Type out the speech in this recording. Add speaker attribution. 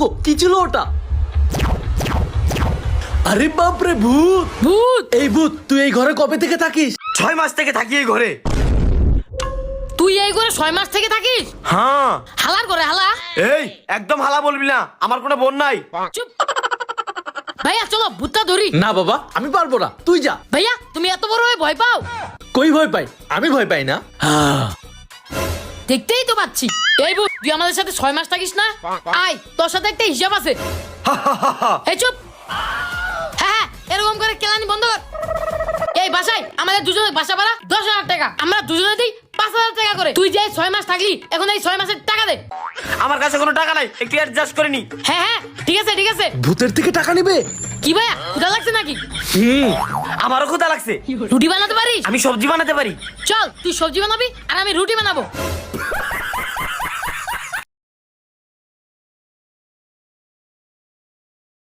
Speaker 1: গো, কি ছিল ওটা? আরে বাপরে, ভূত!
Speaker 2: ভূত!
Speaker 1: এই ভূত, তুই এই ঘরে কবে থেকে থাকিস?
Speaker 3: 6 মাস থেকে থাকি এই ঘরে।
Speaker 2: তুই এই করে 6 মাস থেকে থাকিস?
Speaker 3: হ্যাঁ।
Speaker 2: হালার করে হালা।
Speaker 3: এই একদম হালা বলবি না, আমার কোনো বোন নাই।
Speaker 2: চুপ। ভাইয়া চলো ভূতটা ধরি।
Speaker 1: না বাবা, আমি পারবো না, তুই যা।
Speaker 2: ভাইয়া তুমি এত বড় হয়ে ভয় পাও?
Speaker 1: কই ভয় পাই? আমি ভয় পাই না।
Speaker 2: দেখতেই তো পাচ্ছি। এই ভূত, তুই আমাদের সাথে 6 মাস থাকিস না? আয়, তোর সাথে একটা হিসাব আছে। এই চুপ। হ্যাঁ, এরকম করে কেলানি বন্ধ কর। এই বাসায় আমাদের দুজনের বাসা ভাড়া 10,000 টাকা। আমরা দুজনে দিই 5,000 টাকা করে। তুই যে 6 মাস থাকলি, এখন এই 6 মাসের টাকা দে।
Speaker 3: আমার কাছে কোনো টাকা নাই, একটু অ্যাডজাস্ট করে নি।
Speaker 2: হ্যাঁ হ্যাঁ, ঠিক আছে ঠিক আছে।
Speaker 1: ভূতের থেকে টাকা নিবে?
Speaker 2: কি ভাইয়া, ক্ষুধা লাগছে নাকি?
Speaker 3: আমারও ক্ষুধা লাগছে।
Speaker 2: রুটি বানাতে পারিস?
Speaker 3: আমি সবজি বানাতে পারি।
Speaker 2: চল, তুই সবজি বানাবি আর আমি রুটি বানাবো।